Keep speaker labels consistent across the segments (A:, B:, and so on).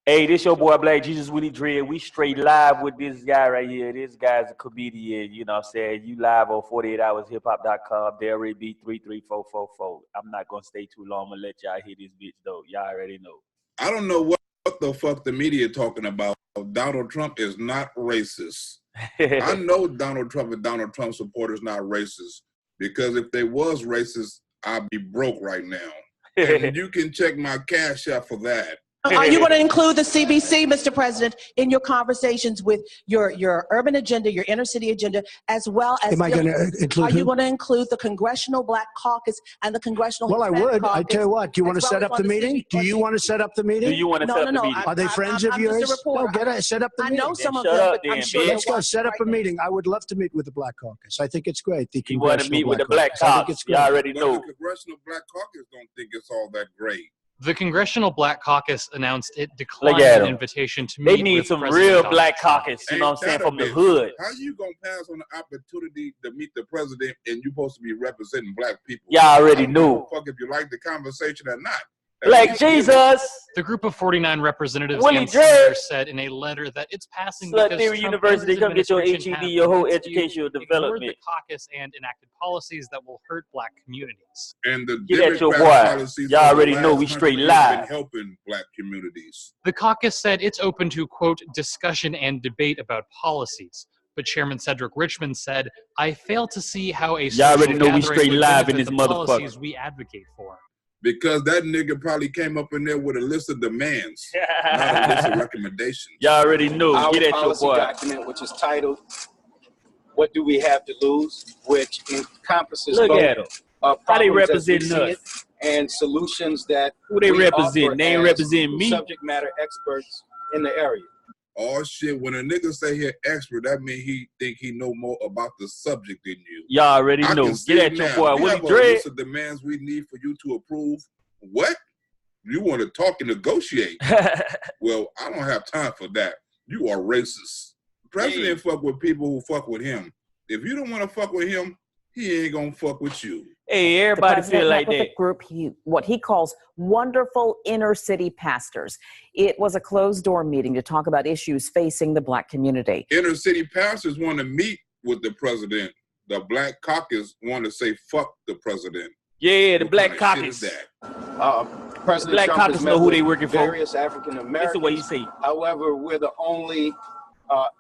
A: Hey, this your boy Black Jesus Willie Dread. We straight live with this guy right here. This guy's a comedian, you know what I'm saying? You live on 48HOURSHIPHOP.com, DELRAY B33444. I'm not gonna stay too long. I'm gonna let y'all hear this bitch though. Y'all already know.
B: I don't know what the fuck the media talking about. Donald Trump is not racist. I know Donald Trump and Donald Trump supporters not racist, because if they was racist, I'd be broke right now. And you can check my Cash App for that.
C: Are you going to include the CBC, Mr. President, in your conversations with your urban agenda, your inner city agenda, as well as?
D: Am I going to include?
C: Are you going to include the Congressional Black Caucus and the Congressional?
D: Well,
C: Hispanic
D: I would.
C: Caucus,
D: I tell you what. Do you want to set up the meeting? Do you want to set up the meeting?
A: Do you want to set up the meeting?
D: Are they friends of yours? No, set up the meeting.
C: I know some of them, but I'm sure.
D: Let's go set up a meeting. I would love to meet with the Black Caucus. I think it's great. The
A: you want to meet with the Black Caucus? You already know.
B: The Congressional Black Caucus don't think it's all that great.
E: The Congressional Black Caucus announced it declined an invitation to meet.
A: They need some real Black Caucus, you know what I'm saying, from the hood.
B: How you gonna pass on the opportunity to meet the president and you're supposed to be representing black people?
A: Y'all already knew.
B: Fuck if you like the conversation or not.
A: Black Jesus.
E: The group of 49 representatives
A: Willie
E: and senators said in a letter that it's passing
A: SLUT
E: because
A: Theory
E: Trump
A: University, come get your
E: administration
A: HED, your whole educational
E: ignored
A: development.
E: the caucus and enacted policies that will hurt black communities.
B: And the
A: get at your boy. Y'all already know we straight live.
B: Helping black communities.
E: The caucus said it's open to, quote, discussion and debate about policies. But Chairman Cedric Richmond said, I fail to see how a
A: y'all already know we straight live in this motherfucker.
E: Policies we advocate for.
B: Because that nigga probably came up in there with a list of demands, not a list of recommendations.
A: Y'all already know. Get at your boy.
F: Document, which is titled, What Do We Have to Lose?, which encompasses
A: Look
F: both
A: at them. How they represent us.
F: And solutions that
A: who they represent. They ain't represent me.
F: Subject matter experts in the area.
B: Oh shit, when a nigga say he expert, that means he think he know more about the subject than you.
A: Y'all already know. Get at your boy. Willie Dread.
B: The demands we need for you to approve. What? You want to talk and negotiate? Well, I don't have time for that. You are racist. The president fuck with people who fuck with him. If you don't want to fuck with him, he ain't gonna fuck with you.
A: Hey, everybody feel like that.
G: The group, what he calls wonderful inner city pastors. It was a closed door meeting to talk about issues facing the black community.
B: Inner city pastors want to meet with the president. The Black Caucus want to say fuck the president.
A: Yeah, the Black Caucus.
F: President
A: Black
F: Trump
A: Caucus know who they working for.
F: Various African Americans.
A: That's the way you say.
F: However, we're the only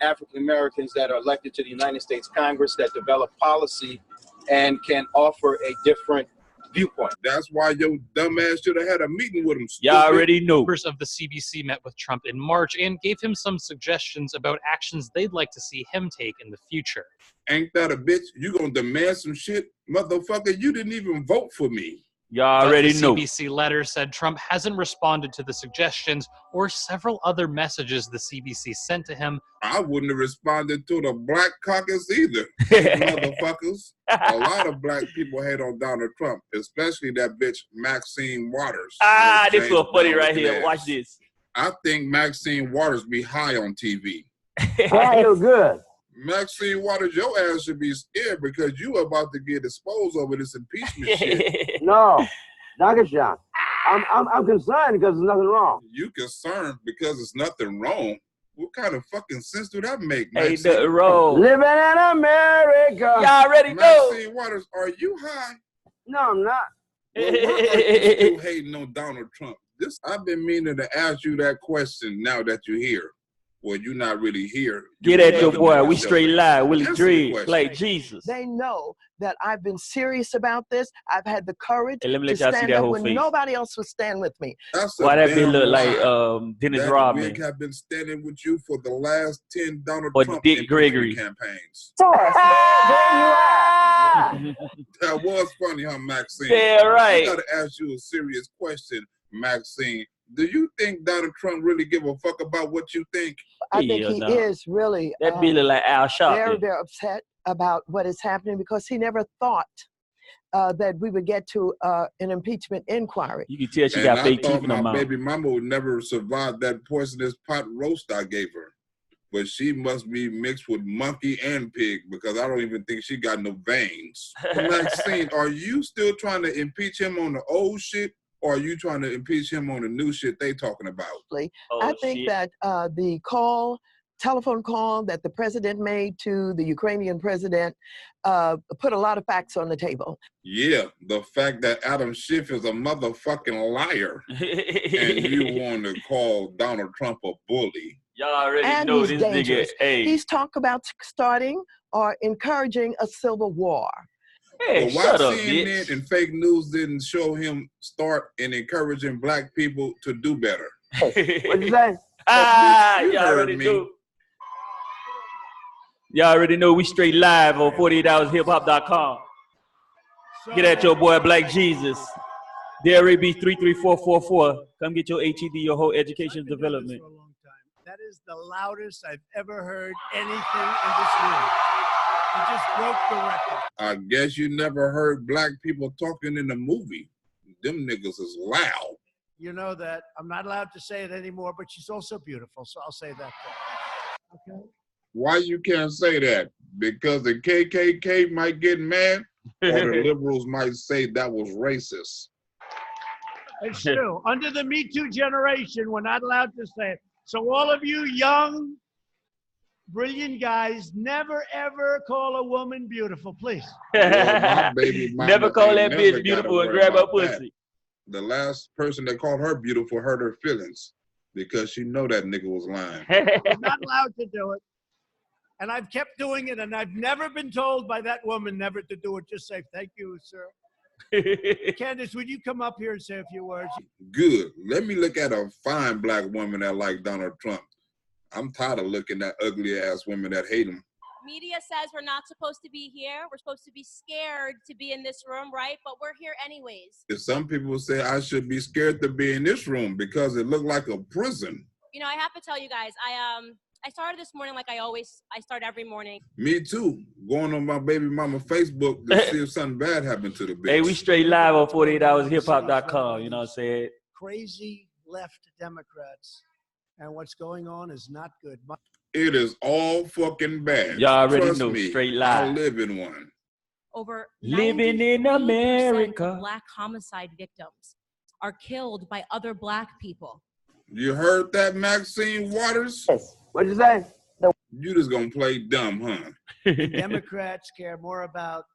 F: African Americans that are elected to the United States Congress that develop policy and can offer a different viewpoint.
B: That's why your dumb ass should have had a meeting with him.
A: Y'all already know.
E: Members of the CBC met with Trump in March and gave him some suggestions about actions they'd like to see him take in the future.
B: Ain't that a bitch? You gonna demand some shit? Motherfucker, you didn't even vote for me.
A: Y'all already know.
E: The CBC letter said Trump hasn't responded to the suggestions or several other messages the CBC sent to him.
B: I wouldn't have responded to the Black Caucus either. Motherfuckers. A lot of black people hate on Donald Trump, especially that bitch Maxine Waters.
A: Ah, this was funny right here. Watch this.
B: I think Maxine Waters be high on TV.
H: I feel good.
B: Maxine Waters, your ass should be scared because you about to get exposed over this impeachment shit.
H: No, Dr. John, I'm concerned because there's nothing wrong.
B: You concerned because there's nothing wrong? What kind of fucking sense do that make,
A: Ain't
B: Maxine?
A: nothing wrong.
H: Living in America.
A: Y'all already know.
B: Maxine Waters, are you high?
H: No, I'm not.
B: Well, why are you still hating on Donald Trump? I've been meaning to ask you that question now that you're here. Well, you're not really here.
A: Get at your boy. We straight live. Willie Dread. Like Jesus.
C: They know that I've been serious about this. I've had the courage
A: Hey, let me let
C: to
A: y'all see
C: stand
A: that
C: up
A: whole
C: when
A: face.
C: nobody else would stand with me.
A: Why that bitch look like Dennis
B: that
A: Rodman?
B: Wig have been standing with you for the last 10 Donald
A: Or
B: Trump
A: Dick Gregory
B: campaigns.
H: Taurus, there you are.
B: That was funny, huh, Maxine?
A: Yeah, right.
B: I gotta ask you a serious question, Maxine. Do you think Donald Trump really give a fuck about what you think?
C: I think he is really
A: that be like Al Sharpton.
C: very, very upset about what is happening because he never thought that we would get to an impeachment inquiry.
A: You can tell she got fake teeth in her
B: my
A: mouth.
B: baby mama would never survive that poisonous pot roast I gave her. But she must be mixed with monkey and pig because I don't even think she got no veins. Maxine, are you still trying to impeach him on the old shit? or are you trying to impeach him on the new shit they talking about?
C: I think that the telephone call that the president made to the Ukrainian president put a lot of facts on the table.
B: Yeah, the fact that Adam Schiff is a motherfucking liar and you want to call Donald Trump a bully.
A: Y'all already
C: And
A: know
C: he's
A: this
C: dangerous.
A: nigga. Hey,
C: He's talked about starting or encouraging a civil war.
A: hey,
B: But why
A: shut up,
B: CNN
A: bitch.
B: and fake news didn't show him start and encouraging black people to do better?
H: What'd you say?
B: You
A: y'all
B: heard
A: already
B: me.
A: know. Y'all already know we straight live on 48HoursHipHop.com. Get at your boy Black Jesus. DELRAY B 33444. Come get your HED, your whole education development.
D: For a long time. That is the loudest I've ever heard anything in this room. You just broke the record.
B: I guess you never heard black people talking in the movie. Them niggas is loud.
D: You know that I'm not allowed to say it anymore, but she's also beautiful, so I'll say that too. Okay.
B: Why you can't say that? Because the KKK might get mad, or the liberals might say that was racist.
D: It's true. Under the Me Too generation, we're not allowed to say it. So all of you young, brilliant guys, never ever call a woman beautiful, please.
B: Well, my baby mama
A: Never call
B: ain't
A: that
B: never
A: bitch
B: gotta
A: beautiful and
B: worry
A: grab her
B: about that.
A: pussy.
B: The last person that called her beautiful hurt her feelings because she know that nigga was lying.
D: We're not allowed to do it. And I've kept doing it, and I've never been told by that woman never to do it. Just say, thank you, sir. Candace, would you come up here and say a few words?
B: Good. Let me look at a fine black woman that like Donald Trump. I'm tired of looking at ugly ass women that hate him.
I: Media says we're not supposed to be here. We're supposed to be scared to be in this room, right? But we're here anyways.
B: If some people say I should be scared to be in this room because it looked like a prison.
I: You know, I have to tell you guys, I started this morning like I start every morning.
B: Me too. Going on my baby mama Facebook to see if something bad happened to the bitch.
A: Hey, we straight live on 48HoursHipHop.com. You know what I'm saying?
D: Crazy left Democrats, and what's going on is not good.
B: It is all fucking bad.
A: Y'all already
B: Trust
A: know,
B: me,
A: straight live.
B: I live in one.
I: Over
A: Living in
I: 93%
A: America.
I: of Black homicide victims are killed by other Black people.
B: You heard that, Maxine Waters?
H: What'd you say?
B: You just gonna play dumb, huh?
D: The Democrats care more about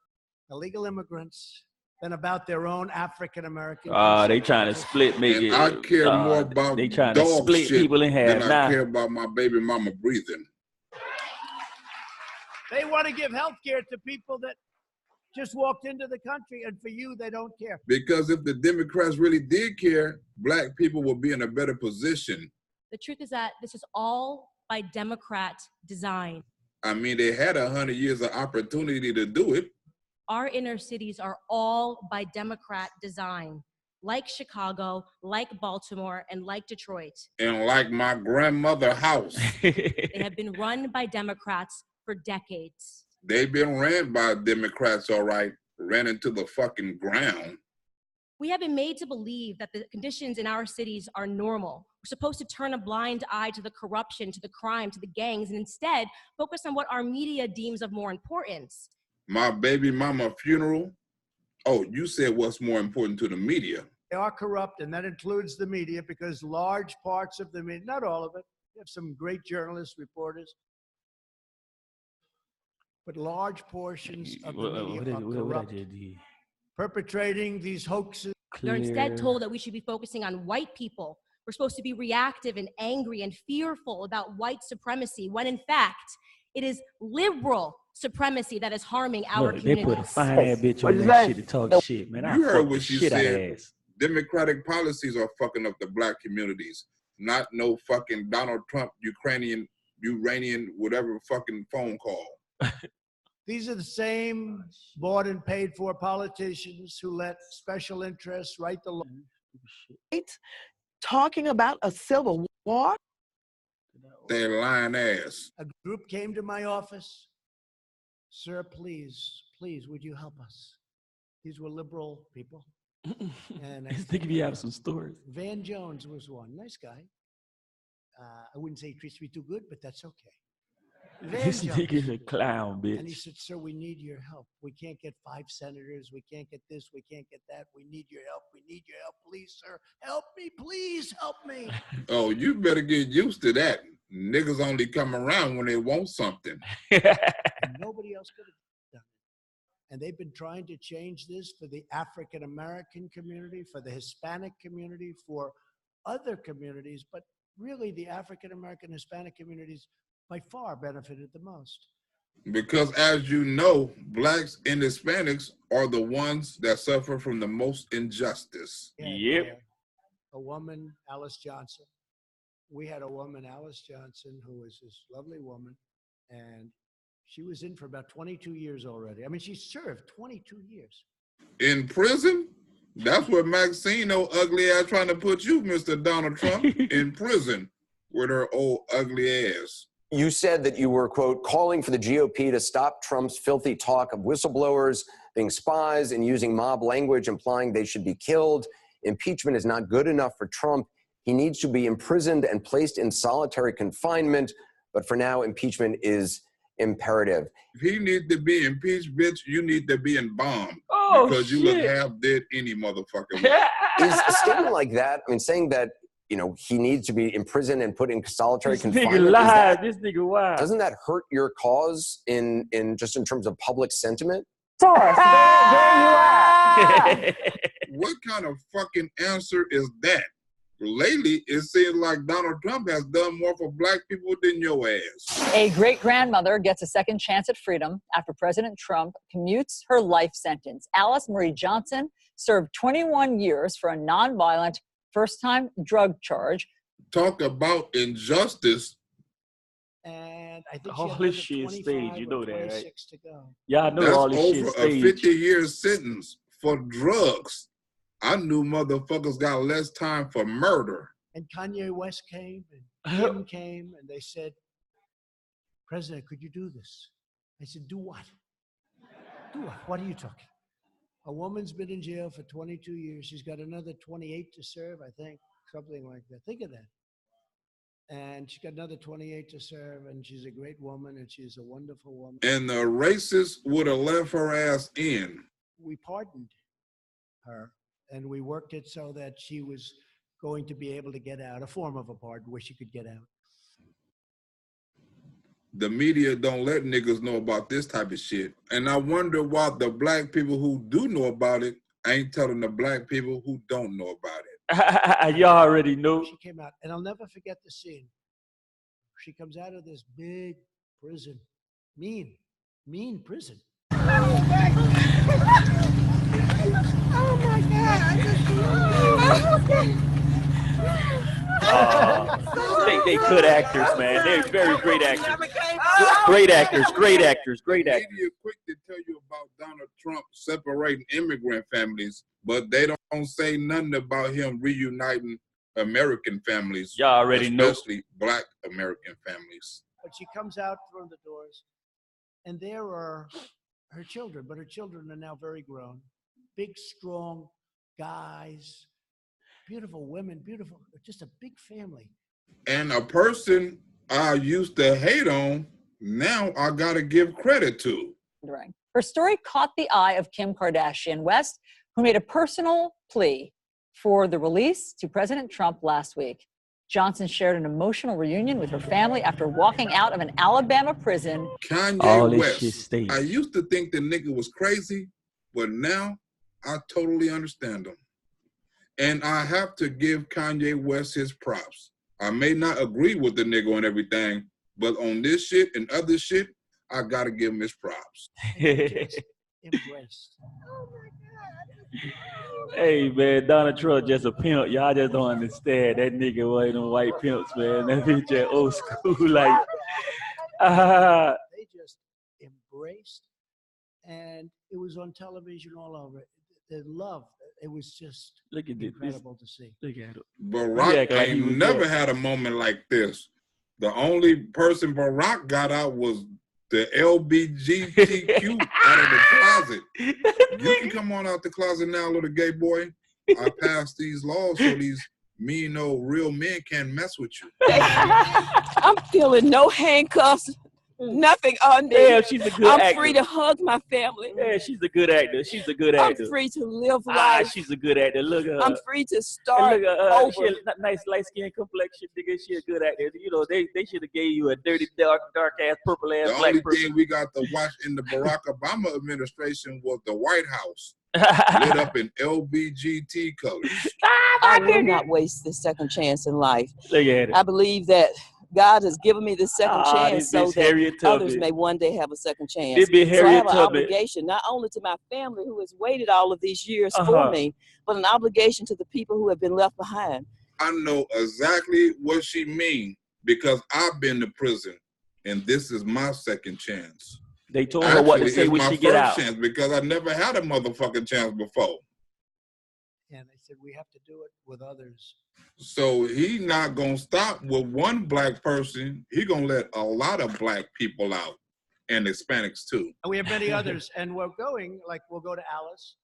D: illegal immigrants than about their own African American.
A: They trying to split me.
B: And I care more about
A: they trying to
B: dog
A: split
B: shit
A: people in half.
B: than I care about my baby mama breathing.
D: They want to give health care to people that just walked into the country, and for you, they don't care.
B: Because if the Democrats really did care, black people would be in a better position.
I: The truth is that this is all by Democrat design.
B: I mean, they had 100 years of opportunity to do it.
I: Our inner cities are all by Democrat design, like Chicago, like Baltimore, and like Detroit.
B: And like my grandmother's house.
I: They have been run by Democrats for decades.
B: They've been ran by Democrats, all right, ran into the fucking ground.
I: We have been made to believe that the conditions in our cities are normal. We're supposed to turn a blind eye to the corruption, to the crime, to the gangs, and instead focus on what our media deems of more importance.
B: My baby mama funeral? Oh, you said what's more important to the media.
D: They are corrupt, and that includes the media, because large parts of the media, not all of it, you have some great journalists, reporters, but large portions of the media are corrupt, perpetrating these hoaxes.
I: They're instead told that we should be focusing on white people. We're supposed to be reactive and angry and fearful about white supremacy, when in fact, it is liberal supremacy that is harming our communities.
A: They put a fine ass bitch on that shit to talk shit, man.
B: You heard what she said. Democratic policies are fucking up the black communities. Not no fucking Donald Trump, Uranian, whatever fucking phone call.
D: These are the same bought and paid for politicians who let special interests write the law.
C: Talking about a civil war?
B: They're lying ass.
D: A group came to my office. Sir, please, would you help us? These were liberal people. And I
A: think you have some stories.
D: Van Jones was one. Nice guy. I wouldn't say he treats me too good, but that's okay.
A: This nigga's a clown, bitch.
D: And he said, sir, we need your help. We can't get 5 senators. We can't get this. We can't get that. We need your help. We need your help. Please, sir. Help me. Please help me.
B: Oh, you better get used to that. Niggas only come around when they want something.
D: Nobody else could have done it. And they've been trying to change this for the African-American community, for the Hispanic community, for other communities. But really, the African-American, Hispanic communities by far benefited the most.
B: Because as you know, blacks and Hispanics are the ones that suffer from the most injustice.
A: Yep.
D: A woman, Alice Johnson. We had a woman, Alice Johnson, who was this lovely woman, and she was in for about 22 years already. I mean, she served 22 years.
B: In prison? That's what Maxine, old ugly ass, trying to put you, Mr. Donald Trump, in prison with her old ugly ass.
J: You said that you were, quote, calling for the GOP to stop Trump's filthy talk of whistleblowers being spies and using mob language, implying they should be killed. Impeachment is not good enough for Trump. He needs to be imprisoned and placed in solitary confinement. But for now, impeachment is imperative.
B: If he needs to be impeached, bitch, you need to be embalmed.
A: Oh,
B: because you would have dead any motherfucker.
J: Is a statement like that, I mean, saying that, you know, he needs to be imprisoned and put in solitary confinement.
A: Nigga lied. This nigga wild.
J: Doesn't that hurt your cause in just in terms of public sentiment?
B: What kind of fucking answer is that? Lately, it seems like Donald Trump has done more for black people than your ass.
K: A great-grandmother gets a second chance at freedom after President Trump commutes her life sentence. Alice Marie Johnson served 21 years for a nonviolent first-time drug charge.
B: Talk about injustice.
D: And I think
A: all this shit staged, you know that, right?
D: To go.
A: Y'all know
B: that's
A: all this shit
B: over a 50-year sentence for drugs. I knew motherfuckers got less time for murder.
D: And Kanye West came, and Kim came, and they said, President, could you do this? I said, do what? Do what? What are you talking? A woman's been in jail for 22 years. She's got another 28 to serve, I think, something like that. Think of that. And she's got another 28 to serve, and she's a great woman, and she's a wonderful woman.
B: And the racists would have left her ass in.
D: We pardoned her, and we worked it so that she was going to be able to get out, a form of a pardon where she could get out.
B: The media don't let niggas know about this type of shit. And I wonder why the black people who do know about it ain't telling the black people who don't know about it.
A: You already know.
D: She came out, and I'll never forget the scene. She comes out of this big prison, mean prison.
L: Oh my God!
A: They good actors, man. They're very great actors. Great actors, great actors, great actors.
B: Media quick to tell you about Donald Trump separating immigrant families, but they don't say nothing about him reuniting American families.
A: Y'all already know.
B: Especially black American families.
D: But she comes out through the doors, and there are her children, but her children are now very grown. Big, strong guys, beautiful women, beautiful, just a big family.
B: And a person I used to hate on, now I gotta give credit to.
K: Her story caught the eye of Kim Kardashian West, who made a personal plea for the release to President Trump last week. Johnson shared an emotional reunion with her family after walking out of an Alabama prison.
B: Kanye West. I used to think the nigga was crazy, but now I totally understand him. And I have to give Kanye West his props. I may not agree with the nigga on everything, but on this shit and other shit, I gotta give him his props.
D: Embraced.
L: Oh my God!
A: Hey man, Donald Trump just a pimp. Y'all just don't understand. That nigga was them white pimps, man. That bitch just old school, like.
D: They just embraced, and it was on television all over. The love, it was just incredible to see.
A: Look at it.
B: Barack ain't never had a moment like this. The only person Barack got out was the LBGTQ out of the closet. You can come on out the closet now, little gay boy. I passed these laws so these mean old real men can't mess with you.
M: I'm feeling no handcuffs, nothing on me.
A: Yeah, she's a good
M: I'm
A: actor.
M: free to hug my family.
A: Yeah, she's a good actor. She's a good
M: I'm
A: actor.
M: free to live
A: Ah,
M: life.
A: she's a good actor. Look at her.
M: I'm free to
A: And
M: start
A: look at her.
M: over.
A: She has a nice light skin complexion, nigga. She a good actor. You know, they should have gave you a dirty, dark ass, purple ass
B: The
A: black
B: only
A: person.
B: thing we got to watch in the Barack Obama administration was the White House lit up in LBGT colors.
M: I will not waste this second chance in life.
A: Look at it.
M: I believe that God has given me this second chance so
A: this
M: that
A: Harriet
M: others
A: Tubman.
M: may one day have a second chance.
A: This be
M: So I
A: Harriet
M: have an
A: Tubman.
M: obligation not only to my family who has waited all of these years for me, but an obligation to the people who have been left behind.
B: I know exactly what she means because I've been to prison, and this is my second chance.
A: They told her what to
B: Actually,
A: say
B: it's
A: when
B: my
A: she get
B: first
A: out.
B: chance because I never had a motherfucking chance before.
D: And they said we have to do it with others.
B: So he not gonna stop with one black person. He gonna let a lot of black people out, and Hispanics too.
D: And we have many others. And we're going, like, we'll go to Alice,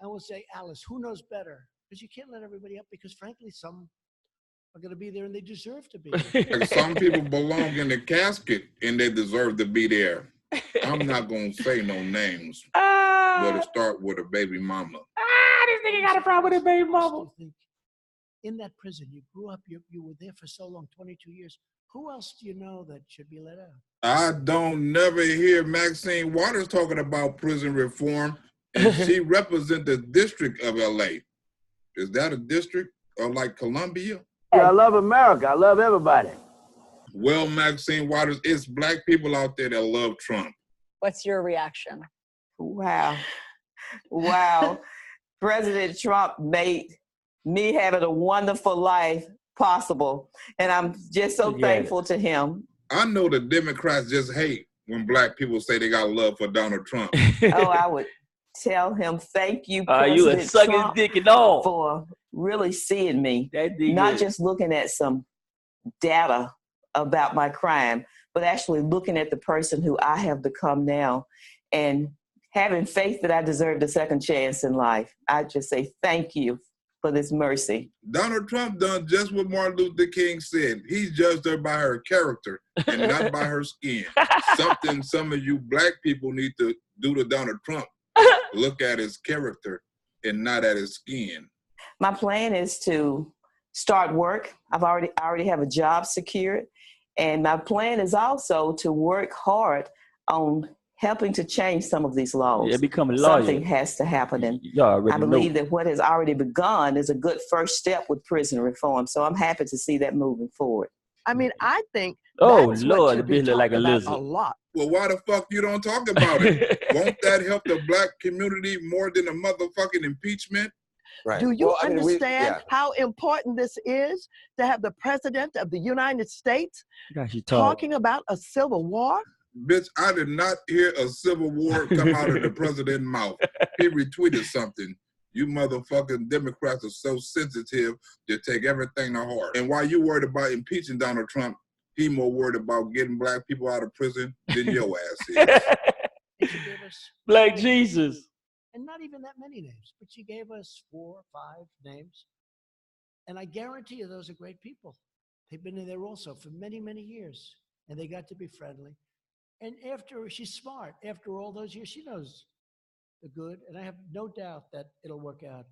D: and we'll say, Alice, who knows better? Because you can't let everybody up, because frankly, some are going to be there and they deserve to be there.
B: Like some people belong in the casket and they deserve to be there. I'm not gonna say no names, but it start with a baby mama.
A: This nigga got a problem with a baby mama.
D: In that prison, you grew up, you were there for so long, 22 years. Who else do you know that should be let out?
B: I don't never hear Maxine Waters talking about prison reform, and she represents the district of LA. Is that a district or like Columbia?
H: I love America. I love everybody.
B: Well, Maxine Waters, it's black people out there that love Trump.
K: What's your reaction?
C: Wow. Wow. President Trump made me having a wonderful life possible. And I'm just so thankful to him.
B: I know the Democrats just hate when black people say they got love for Donald Trump.
C: Oh, I would tell him, thank you,
A: You would
C: President
A: suck his
C: Trump,
A: dick and all.
C: for really seeing me.
A: nigga-
C: Not just looking at some data about my crime, but actually looking at the person who I have become now and having faith that I deserve a second chance in life. I just say thank you for this mercy.
B: Donald Trump done just what Martin Luther King said. He judged her by her character and not by her skin. Something some of you black people need to do to Donald Trump. Look at his character and not at his skin.
C: My plan is to start work. I already have a job secured. And my plan is also to work hard on helping to change some of these laws.
A: Yeah, become a lawyer.
C: Something has to happen. And
A: You already
C: I believe
A: know.
C: that what has already begun is a good first step with prison reform. So I'm happy to see that moving forward.
N: I mean, I think
A: Oh,
N: that's what
A: Lord,
N: should
A: the
N: be
A: bitch look like a
N: talked about
A: lizard.
N: a lot.
B: Well, why the fuck you don't talk about it? Won't that help the black community more than a motherfucking impeachment?
J: Right.
N: Do you
J: Well, I mean,
N: understand how important this is to have the president of the United States
A: Gosh, you talk.
N: talking about a civil war?
B: Bitch, I did not hear a civil war come out of the president's mouth. He retweeted something. You motherfucking Democrats are so sensitive, they take everything to heart. And while you worried about impeaching Donald Trump, he more worried about getting black people out of prison than your ass is.
D: She gave us
A: Black Jesus.
D: and not even that many names, but she gave us 4 or 5 names. And I guarantee you those are great people. They've been in there also for many, many years, and they got to be friendly. And after, she's smart. After all those years, she knows the good, and I have no doubt that it'll work out.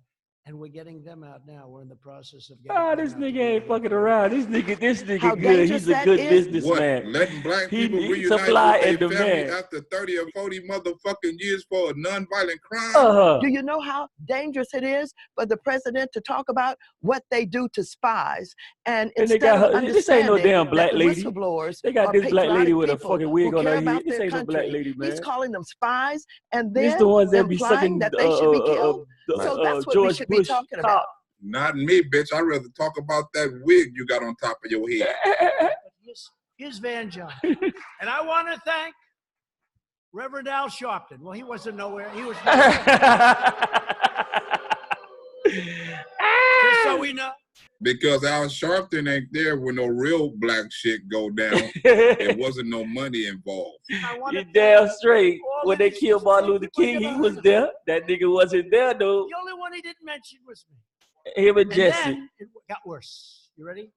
D: And we're getting them out now. We're in the process of getting them
A: This
D: out.
A: nigga ain't fucking around. This nigga
N: How
A: good.
N: dangerous
A: He's a
N: that
A: good
N: is.
A: businessman.
B: What, letting black
A: He
B: people
A: needs
B: reunite
A: supply
B: with
A: and
B: their family
A: demand.
B: after 30 or 40 motherfucking years for a nonviolent crime?
N: Do you know how dangerous it is for the president to talk about what they do to spies? And
A: And they
N: instead
A: got
N: of
A: her, this ain't no
N: understanding
A: damn black
N: that
A: lady.
N: whistleblowers
A: They got
N: are
A: this black lady
N: patriotic
A: with a
N: people
A: fucking wig
N: who
A: on
N: care
A: her
N: about
A: head. This
N: their
A: ain't no black
N: country.
A: lady, man.
N: He's calling them spies and
A: These
N: then
A: the ones that be
N: implying
A: sucking
N: that they should be killed. So that's what we
A: George
N: should be
A: Bush
N: talking
A: cock.
N: about.
B: Not me, bitch. I'd rather talk about that wig you got on top of your head.
D: Here's Van John. And I want to thank Reverend Al Sharpton. Well, he wasn't nowhere. He was just so we know.
B: Because Al Sharpton ain't there when no real black shit go down. There wasn't no money involved.
A: You damn straight. When they killed Martin Luther King, he was there. That nigga wasn't there, though.
D: The only one he didn't mention was me.
A: Him and Jesse.
D: Then it got worse. You ready?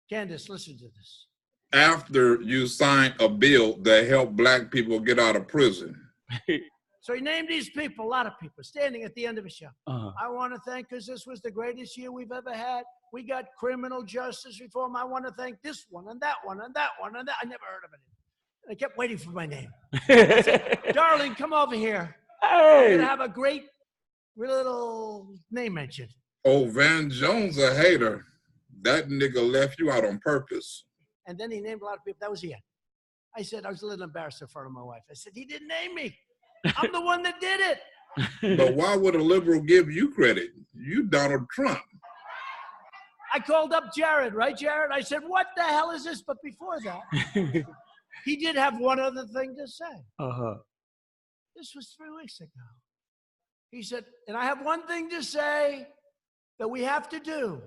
D: Candace, listen to this.
B: after you sign a bill that help black people get out of prison.
D: So he named these people, a lot of people, standing at the end of a show. I want to thank, because this was the greatest year we've ever had. We got criminal justice reform. I want to thank this one and that one and that one and that. I never heard of it. I kept waiting for my name. I said, darling, come over here. We're going to have a great little name mention.
B: Oh, Van Jones a hater. That nigga left you out on purpose.
D: And then he named a lot of people. That was the end. I said, I was a little embarrassed in front of my wife. I said, he didn't name me. I'm the one that did it.
B: But why would a liberal give you credit? You Donald Trump.
D: I called up Jared, right, Jared? I said, what the hell is this? But before that, he did have one other thing to say. This was 3 weeks ago. He said, and I have one thing to say that we have to do.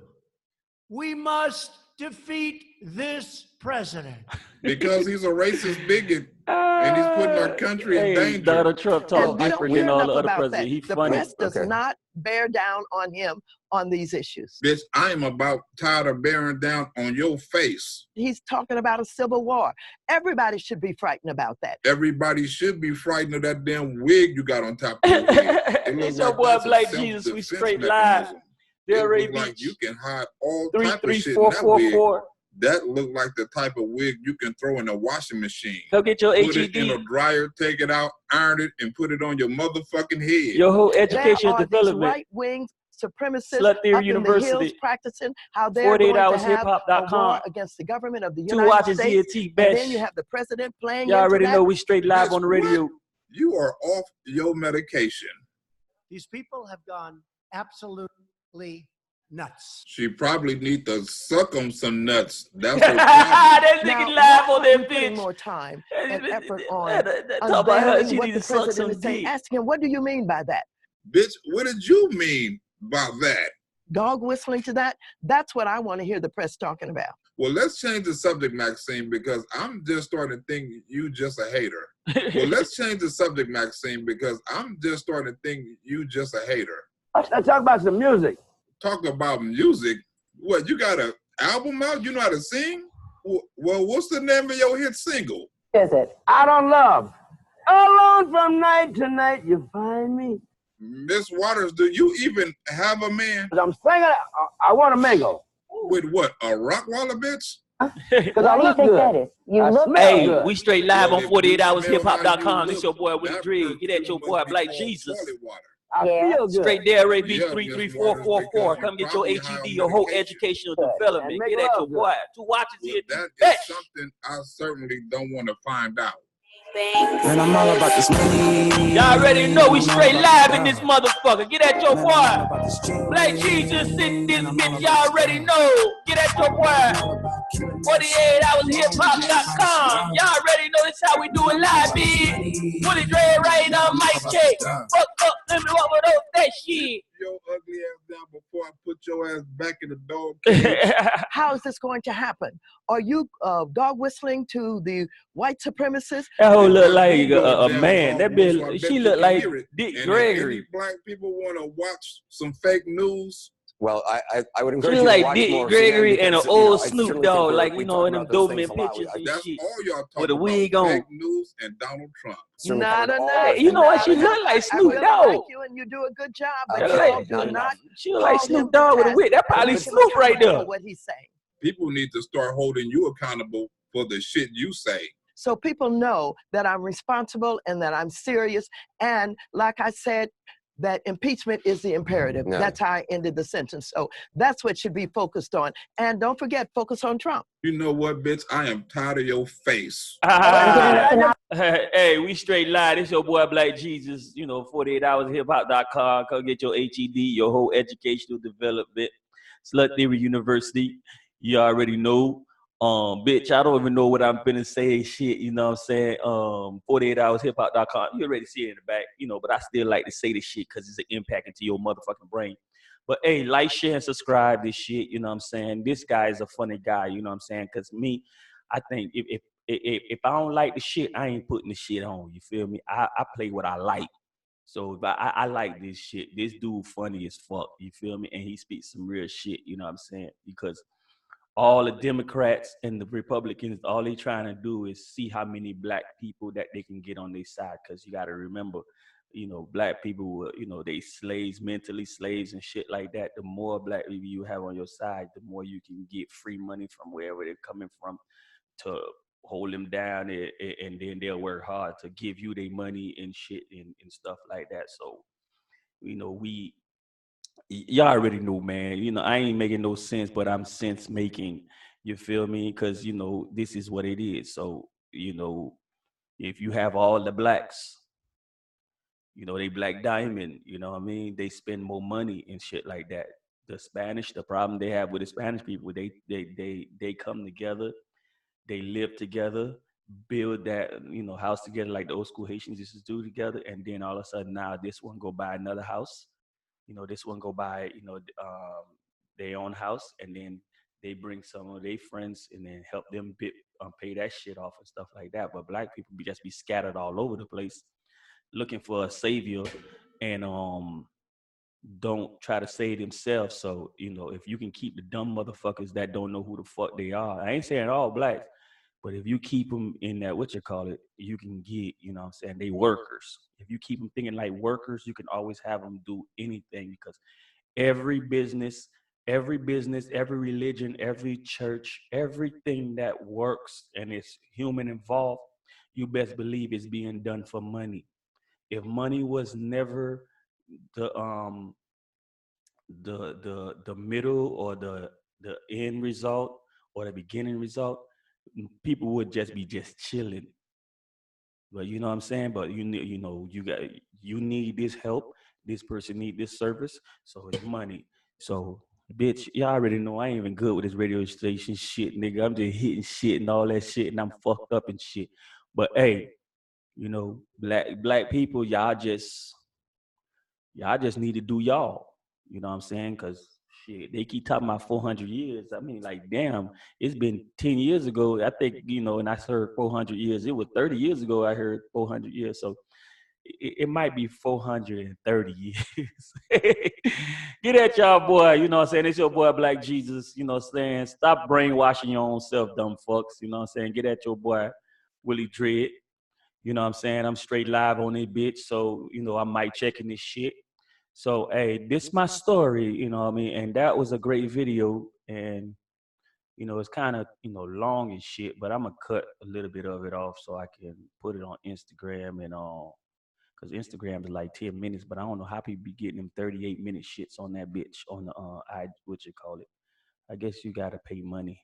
D: We must defeat this president.
B: Because he's a racist bigot and he's putting our country in danger.
A: Donald Trump talks different than all the other presidents. He's
N: The
A: funny.
N: press does not bear down on him on these issues.
B: Bitch, I am about tired of bearing down on your face.
N: He's talking about a civil war. Everybody should be frightened about that.
B: Everybody should be frightened of that damn wig you got on top of your head.
A: It's your boy Black Jesus. We straight live. DELRAY
B: Like you can hide all type of shit in that wig.
A: 33444.
B: That look like the type of wig you can throw in a washing machine.
A: Go get your
B: Put it in a dryer, take it out, iron it, and put it on your motherfucking head.
A: Your whole educational development.
N: Right-wing supremacists
A: SLUT
N: up
A: Theory
N: in
A: University.
N: the hills practicing how they're going to have a
A: HHOURSHIPHOP.com.
N: war against the government of the
A: Two
N: United
A: watches
N: States.
A: EST,
N: And
A: best.
N: then you have the president playing
A: Y'all already
N: into
A: know
N: that.
A: we straight live on the radio.
B: You are off your medication.
D: These people have gone absolutely nuts.
B: She probably need to suck on some nuts. That's
A: That
B: what
A: nigga live on that
N: Putting
A: bitch.
N: more time and effort on
A: Talk about her,
N: unveiling
A: she
N: what
A: need
N: the
A: to suck
N: president
A: some
N: is saying.
A: dick.
N: Ask him, what do you mean by that?
B: Bitch, what did you mean by that?
N: Dog whistling to that? That's what I want to hear the press talking about.
B: Well, let's change the subject, Maxine, because I'm just starting to think you just a hater. Well, let's change the subject, Maxine, because I'm just starting to think you just a hater.
H: Let's talk about some music.
B: Talk about music? What, you got an album out? You know how to sing? Well, what's the name of your hit single?
H: Is it? Out on Love. Alone from night to night, you find me.
B: Miss Waters, do you even have a man?
H: I'm singing, I want to mingle.
B: With what, a Rockwaller bitch?
H: Because I look good.
A: You
H: look
A: hey,
H: good.
A: we straight live
B: Well,
A: on
B: if you smell how you
A: 48HOURSHIPHOP.com. It's your boy
B: look,
A: with
B: that
A: Dread. Get at your
B: perfume
A: boy
B: must be
A: Black
B: called
A: Jesus.
B: toilet water.
H: I feel good.
A: Straight DELRAY
B: Yeah,
A: B33444. Come get your HED, your whole educational development.
H: make
A: Get at your
H: love
A: boy. Two watches
B: Well,
A: here.
B: that
A: Bitch.
B: is something I certainly don't want to find out.
O: Man, I'm all about this money.
A: Y'all already know we straight live in this motherfucker. Get at your boy. Black Jesus in this bitch. Y'all already know. Get at your boy. 48HoursHipHop.com. Y'all already know this how we do it live, bitch. Put it right on mic check. Fuck up, let me walk with that shit.
B: Your ugly ass down before I put your ass back in the dog cage.
N: How is this going to happen? Are you dog whistling to the white supremacists?
A: That hoe look like a man. That bitch, she look like Dick
B: And
A: Gregory.
B: if any black people want to watch some fake news,
J: Well, I would
A: She
J: encourage
A: look
J: you to
A: like
J: watch
A: Dick
J: more
A: Gregory
J: CNN
A: and an
J: because, you know,
A: old
J: I
A: Snoop
J: certainly
A: Dogg,
J: think
A: like,
J: we
A: you
J: talk
A: know, in them
J: about those
A: Doberman
J: things a lot.
A: pictures and
B: that's
A: shit.
B: all y'all talk
A: With a
B: about.
A: wig on.
B: Fake news and Donald Trump.
J: Certainly
N: Not
J: covered all
N: enough.
A: Hey, you know what? She look like
N: I
A: Snoop
N: really
A: Dogg.
N: like you and you do a good job, but
A: She
N: you
A: like-
N: all do
J: not
N: not.
J: enough.
A: She look like
N: call
A: Snoop
N: him
A: Dogg with a
N: to
A: wig. That
N: task
A: probably
N: and
A: Snoop right
N: accountable
A: there.
N: for what he's saying.
B: People need to start holding you accountable for the shit you say.
N: So people know that I'm responsible and that I'm serious. And like I said, that impeachment is the imperative.
J: No.
N: That's how I ended the sentence. So that's what should be focused on. And don't forget, focus on Trump.
B: You know what, bitch? I am tired of your face.
A: Hey, we straight live. It's your boy Black Jesus. You know, 48HoursHipHop.com. Come get your HED, your whole educational development. SLUT Theory University. You already know. Bitch, I don't even know what I'm finna say. Shit, you know what I'm saying? 48HoursHipHop.com. You already see it in the back, you know, but I still like to say this shit because it's an impact into your motherfucking brain. But hey, like, share, and subscribe this shit, you know what I'm saying? This guy is a funny guy, you know what I'm saying? Because me, I think if I don't like the shit, I ain't putting the shit on, you feel me? I play what I like. So if I like this shit. This dude funny as fuck, you feel me? And he speaks some real shit, you know what I'm saying? Because all the Democrats and the Republicans, all they trying to do is see how many black people that they can get on their side. Because you got to remember, you know, black people were, you know, they slaves, mentally slaves and shit like that. The more black people you have on your side, the more you can get free money from wherever they're coming from to hold them down, and then they'll work hard to give you their money and shit and stuff like that. So, you know, y'all already know, man. You know, I ain't making no sense, but I'm sense making. You feel me? Because, you know, this is what it is. So, you know, if you have all the blacks, you know, they black diamond, you know what I mean? They spend more money and shit like that. The Spanish, the problem they have with the Spanish people, they come together, they live together, build that, you know, house together like the old school Haitians used to do together, and then all of a sudden now this one go buy another house. You know, this one go buy, you know, their own house, and then they bring some of their friends and then help them pay that shit off and stuff like that. But black people just be scattered all over the place looking for a savior, and don't try to save themselves. So, you know, if you can keep the dumb motherfuckers that don't know who the fuck they are, I ain't saying all blacks, but if you keep them in that, you can get, you know what I'm saying, they workers. If you keep them thinking like workers, you can always have them do anything, because every business, every religion, every church, everything that works and is human involved, you best believe it's being done for money. If money was never the middle or the end result or the beginning result, people would just be just chilling. But you know what I'm saying? But you know, you need this help. This person need this service. So it's money. So bitch, y'all already know I ain't even good with this radio station shit, nigga. I'm just hitting shit and all that shit, and I'm fucked up and shit. But hey, you know, black people, y'all just need to do y'all. You know what I'm saying? Because shit, they keep talking about 400 years. I mean, like, damn, it's been 10 years ago. I think, you know, and I heard 400 years. It was 30 years ago I heard 400 years. So it might be 430 years. Get at y'all, boy. You know what I'm saying? It's your boy, Black Jesus. You know what I'm saying? Stop brainwashing your own self, dumb fucks. You know what I'm saying? Get at your boy, Willie Dread. You know what I'm saying? I'm straight live on this bitch. So, you know, I might checking this shit. So, hey, this my story, you know what I mean? And that was a great video. And, you know, it's kind of, you know, long and shit, but I'm going to cut a little bit of it off so I can put it on Instagram and because Instagram is like 10 minutes, but I don't know how people be getting them 38-minute shits on that bitch on the, what you call it. I guess you got to pay money.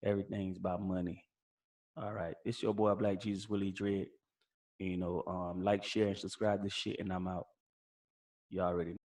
A: Everything's about money. All right. It's your boy, Black Jesus Willie Dread. You know, like, share, and subscribe to shit, and I'm out. You already know.